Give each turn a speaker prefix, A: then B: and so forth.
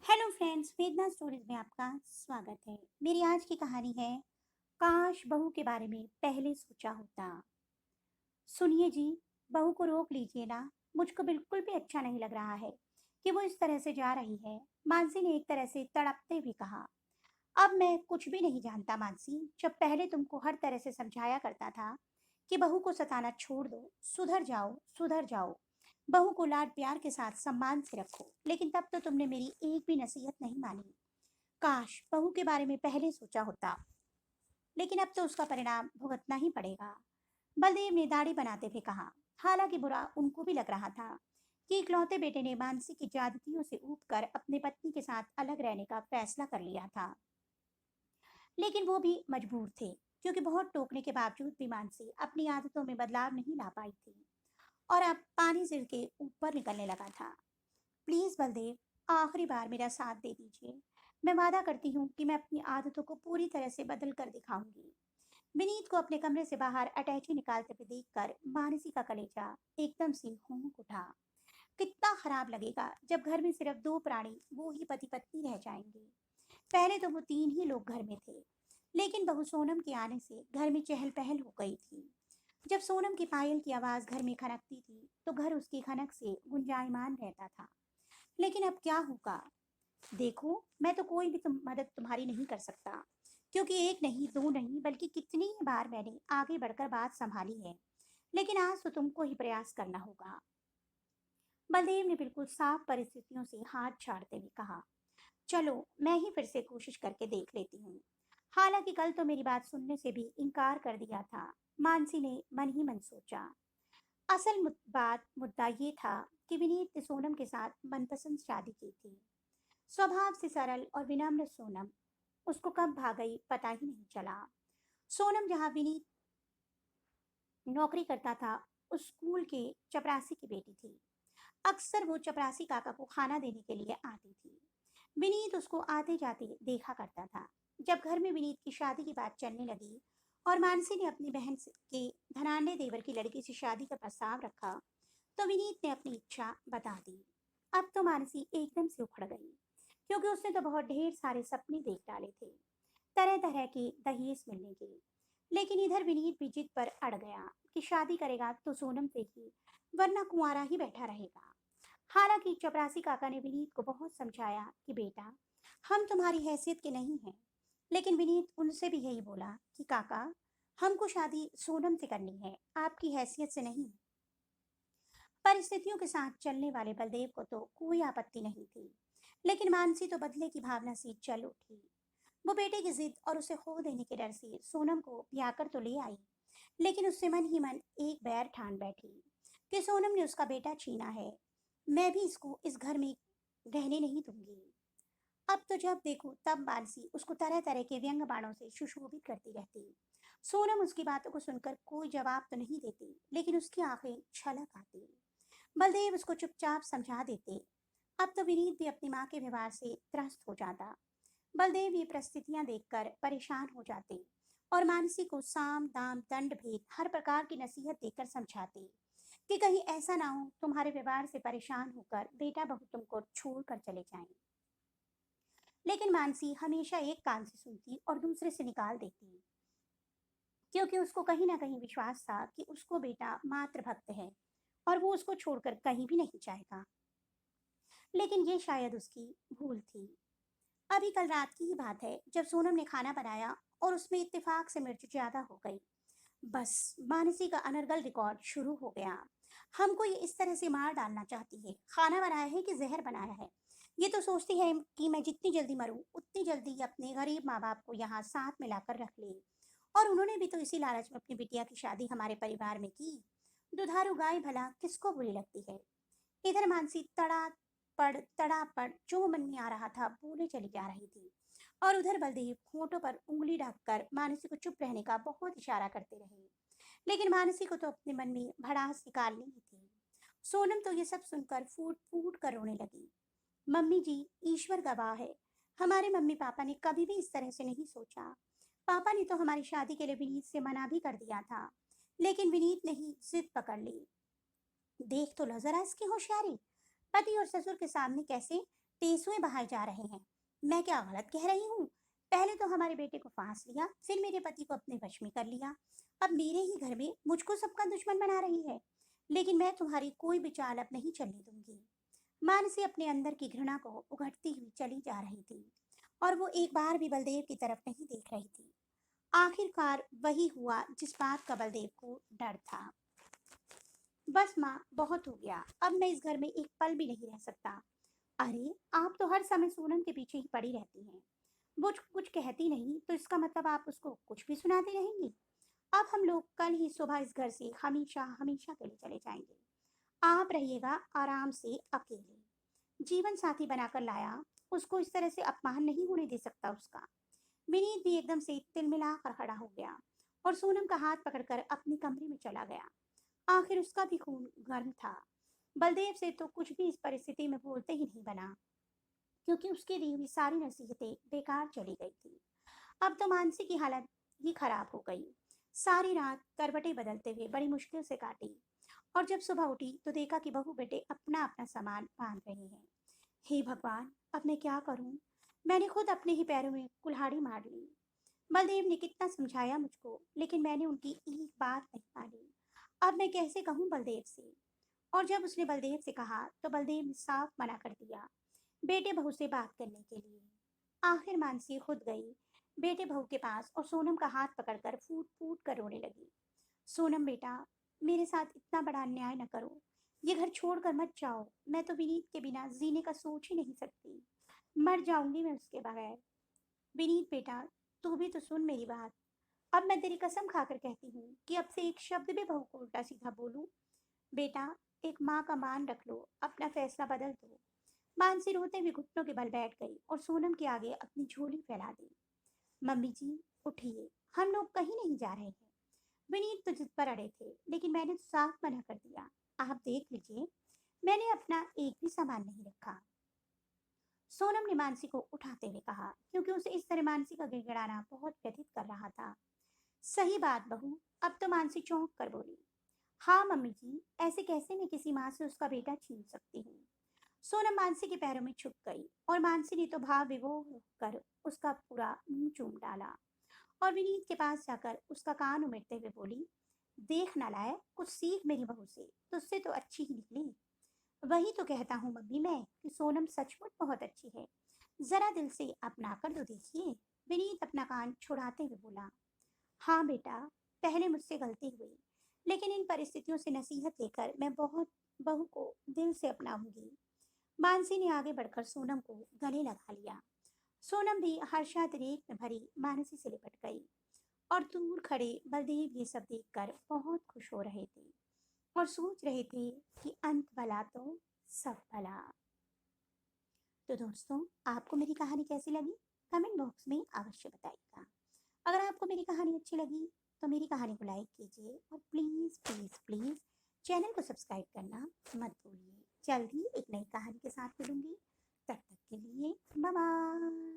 A: Hello friends, वेदना stories में आपका स्वागत है। मेरी आज की कहानी है काश बहू के बारे में पहले सोचा होता। सुनिए जी, बहू को रोक लीजिए ना। मुझको बिल्कुल भी अच्छा नहीं लग रहा है कि वो इस तरह से जा रही है। मानसी ने एक तरह से तड़पते हुए कहा। अब मैं कुछ भी नहीं जानता मानसी। जब पहले तुमको हर तरह से समझाया करता था कि बहू को सताना छोड़ दो, सुधर जाओ सुधर जाओ, बहू को लाड प्यार के साथ सम्मान से रखो, लेकिन तब तो तुमने मेरी एक भी नसीहत नहीं मानी। काश बहू के बारे में पहले सोचा होता, लेकिन अब तो उसका परिणाम भुगतना ही पड़ेगा। बलदेव ने दाढ़ी बनाते हुए कहा। हालांकि बुरा उनको भी लग रहा था कि इकलौते बेटे ने मानसी की ज्यादतियों से ऊब कर अपनी पत्नी के साथ अलग रहने का फैसला कर लिया था, लेकिन वो भी मजबूर थे, क्योंकि बहुत टोकने के बावजूद भी मानसी अपनी आदतों में बदलाव नहीं ला पाई थी और अब पानी सिर के ऊपर निकलने लगा था। प्लीज बलदेव, आखिरी बार मेरा साथ दे दीजिए। मैं वादा करती हूँ कि मैं अपनी आदतों को पूरी तरह से बदल कर दिखाऊंगी। विनीत को अपने कमरे से बाहर अटैची निकालते हुए देखकर मानसी का कलेजा एकदम से हुक उठा। कितना खराब लगेगा जब घर में सिर्फ दो प्राणी, वो ही पति पत्नी रह जाएंगे। पहले तो वो तीन ही लोग घर में थे, लेकिन बहू सोनम के आने से घर में चहल पहल हो गई थी। जब सोनम की पायल की आवाज घर में खनकती थी तो घर उसकी खनक से गुंजायमान रहता था। लेकिन अब क्या होगा? देखो, मैं तो कोई भी मदद तुम्हारी नहीं कर सकता, क्योंकि एक नहीं दो नहीं बल्कि कितनी ही बार मैंने आगे बढ़कर बात संभाली है। लेकिन आज तो तुमको ही प्रयास करना होगा। बलदेव ने बिल्कुल साफ परिस्थितियों से हाथ छाड़ते हुए कहा। चलो, मैं ही फिर से कोशिश करके देख लेती हूँ। हालांकि कल तो मेरी बात सुनने से भी इनकार कर दिया था, मानसी ने मन ही मन सोचा। असल मुद्दा ये था कि विनीत ने सोनम के साथ मनपसंद शादी की थी। स्वभाव से सरल और विनम्र सोनम उसको कब भाग गई पता ही नहीं चला। सोनम जहाँ विनीत नौकरी करता था, उस स्कूल के चपरासी की बेटी थी। अक्सर वो चपरासी काका को खाना देने के लिए आती थी। विनीत उसको आते जाते देखा करता था। जब घर में विनीत की शादी की बात चलने लगी और मानसी ने अपनी के धनाढ़ देवर की लड़की से शादी का प्रस्ताव रखा, तो विनीत ने अपनी इच्छा बता दी। अब तो मानसी एकदम से उखड़ गई, क्योंकि उसने तो बहुत ढेर सारे सपने देख डाले थे, तरह तरह के दहेज मिलने के। लेकिन इधर विनीत भी जिद पर अड़ गया कि शादी करेगा तो सोनम से ही, वरना कुंवारा ही बैठा रहेगा। हालांकि चपरासी काका ने विनीत को बहुत समझाया कि बेटा, हम तुम्हारी हैसियत के नहीं हैं। लेकिन विनीत उनसे भी यही बोला कि काका, हमको शादी सोनम से करनी है, आपकी हैसियत से नहीं। परिस्थितियों के साथ चलने वाले बलदेव को तो कोई आपत्ति नहीं थी, लेकिन मानसी तो बदले की भावना से चल उठी। वो बेटे की जिद और उसे खो देने के डर से सोनम को ब्याह कर तो ले आई, लेकिन उससे मन ही मन एक बैर ठान बैठी कि सोनम ने उसका बेटा छीना है, मैं भी इसको इस घर में रहने नहीं दूंगी। अब तो जब देखो तब मानसी उसको तरह तरह के व्यंग बाणों से सुशोभित करती रहती। सोनम उसकी बातों को सुनकर कोई जवाब तो नहीं देती, लेकिन उसकी आंखें छलक आती। बलदेव उसको चुपचाप समझा देते। अब तो विनीत भी अपनी माँ के व्यवहार से त्रस्त हो जाता। बलदेव ये परिस्थितियां देखकर परेशान हो जाते और मानसी को साम दाम दंड भेद हर प्रकार की नसीहत देकर समझाते कि कहीं ऐसा ना हो तुम्हारे व्यवहार से परेशान होकर बेटा बहू तुमको छोड़ कर चले जाएं। लेकिन मानसी हमेशा एक कान से सुनती और दूसरे से निकाल देती, क्योंकि उसको कहीं ना कहीं विश्वास था कि उसको बेटा मातृ भक्त है और वो उसको छोड़कर कहीं भी नहीं जाएगा। लेकिन ये शायद उसकी भूल थी। अभी कल रात की ही बात है, जब सोनम ने खाना बनाया और उसमें इत्तेफाक से मिर्च ज्यादा हो गई। बस मानसी का अनर्गल रिकॉर्ड शुरू हो गया। हमको ये इस तरह से मार डालना चाहती है, खाना बनाया है कि जहर बनाया है। ये तो सोचती है कि मैं जितनी जल्दी मरूं उतनी जल्दी अपने गरीब माँ बाप को यहाँ साथ मिलाकर रख ले। और उन्होंने भी तो इसी लालच में अपनी बिटिया की शादी हमारे परिवार में की। दुधारू गाय भला किसको बुरी लगती है। इधर मानसी तड़ा पड़ जो मन में आ रहा था बोले चली जा रही थी, और उधर बलदेव होठों पर उंगली ढककर मानसी को चुप रहने का बहुत इशारा करते रहे। लेकिन मानसी को तो अपने मन में भड़ास निकालनी ही थी। सोनम तो ये सब सुनकर फूट फूट कर रोने लगी। मम्मी जी, ईश्वर गवाह है, हमारे मम्मी पापा ने कभी भी इस तरह से नहीं सोचा। पापा ने तो हमारी शादी के लिए विनीत से मना भी कर दिया था, लेकिन विनीत ने ही जिद पकड़ ली। देख तो लो जरा इसकी होशियारी, पति और ससुर के सामने कैसे टेसुए बहाए जा रहे हैं। मैं क्या गलत कह रही हूँ? पहले तो हमारे बेटे को फांस लिया, फिर मेरे पति को अपने वश में कर लिया। अब मेरे ही घर में मुझको सबका दुश्मन बना रही है। लेकिन मैं तुम्हारी कोई भी चाल अब नहीं चलने दूंगी। मानसी अपने अंदर की घृणा को उघड़ती हुई चली जा रही थी और वो एक बार भी बलदेव की तरफ नहीं देख रही थी। आखिरकार वही हुआ जिस बात का बलदेव को डर था। बस माँ, बहुत हो गया। अब मैं इस घर में एक पल भी नहीं रह सकता। अरे, आप तो हर समय सोनम के पीछे ही पड़ी रहती हैं। वो कुछ कहती नहीं तो इसका मतलब आप उसको कुछ भी सुनाती रहेंगी। अब हम लोग कल ही सुबह इस घर से हमेशा हमेशा के लिए चले जाएंगे। आप रहिएगा आराम से अकेले। जीवन साथी बनाकर लाया, उसको इस तरह से अपमान नहीं होने दे सकता उसका। विनीत भी एकदम से तिलमिला कर खड़ा हो गया और सोनम का हाथ पकड़कर अपने कमरे में चला गया। आखिर उसका भी खून गर्म था। बलदेव से तो कुछ भी इस परिस्थिति में बोलते ही नहीं बना, क्योंकि उसकी दी हुई सारी नसीहतें बेकार चली गई थी। अब तो मानसी की हालत ही खराब हो गई। सारी रात करवटें बदलते हुए बड़ी मुश्किल से काटी और जब सुबह उठी तो देखा कि बहू बेटे अपना अपना सामान बांध रहे हैं। हे भगवान, अब मैं क्या करूं? मैंने खुद अपने ही पैरों में कुल्हाड़ी मार ली। बलदेव ने कितना समझाया मुझको, लेकिन मैंने उनकी एक बात नहीं मानी। अब मैं कैसे कहूँ बलदेव से? और जब उसने बलदेव से कहा तो बलदेव ने साफ मना कर दिया बेटे बहू से बात करने के लिए। आखिर मानसी खुद गई बेटे बहू के पास और सोनम का हाथ पकड़कर फूट फूट कर रोने लगी। सोनम बेटा, मेरे साथ इतना बड़ा अन्याय न करो। ये घर छोड़कर मत जाओ। मैं तो विनीत के बिना जीने का सोच ही नहीं सकती। मर जाऊंगी मैं उसके बगैर। विनीत बेटा, तू भी तो सुन मेरी बात। अब मैं तेरी कसम खाकर कहती हूँ कि अब से एक शब्द भी बहू को उल्टा सीधा बोलूं। बेटा, एक माँ का मान रख लो, अपना फैसला बदल दो। मानसी रोते हुए घुटनों के बल बैठ गई और सोनम के आगे अपनी झोली फैला दी। मम्मी जी, उठिए, हम लोग कहीं नहीं जा रहे हैं। विनीत तो जिद पर अड़े थे, लेकिन मैंने तो साफ मना कर दिया। आप देख लीजिए, मैंने अपना एक भी सामान नहीं रखा। सोनम ने मानसी को उठाते हुए कहा, क्योंकि उसे इस तरह मानसी का गिड़गिड़ाना बहुत व्यथित कर रहा था। सही बात बहू। अब तो मानसी चौंक कर बोली। हाँ मम्मी जी, ऐसे कैसे मैं किसी माँ से उसका बेटा छीन सकती हूँ? सोनम मानसी के पैरों में छुप गई और मानसी ने तो भाव विभोर होकर उसका पूरा मुंह चूम डाला और विनीत के पास जाकर उसका कान उमेरते हुए बोली, देख नालायक, कुछ सीख मेरी बहू से, तुझसे तो अच्छी ही निकली। वही तो कहता हूँ मम्मी मैं कि सोनम सचमुच बहुत अच्छी है। जरा दिल से अपना कर तो देखिए। विनीत अपना कान छुड़ाते हुए बोला, हाँ बेटा, पहले मुझसे गलती हुई, लेकिन इन परिस्थितियों से नसीहत लेकर मैं बहुत बहू को दिल से अपनाऊंगी। मानसी ने आगे बढ़कर सोनम को गले लगा लिया। सोनम भी हर्षातिरेक में भरी मानसी से लिपट गई और दूर खड़े बलदेव ये सब देखकर बहुत खुश हो रहे थे और सोच रहे थे कि अंत भला तो सब भला। तो दोस्तों, आपको मेरी कहानी कैसी लगी? कमेंट बॉक्स में अवश्य बताइएगा। अगर आपको मेरी कहानी अच्छी लगी तो मेरी कहानी को लाइक कीजिए और प्लीज़ प्लीज़ प्लीज़ चैनल को सब्सक्राइब करना मत भूलिए। जल्द ही एक नई कहानी के साथ मिलूंगी। तब तक के लिए बाय बाय।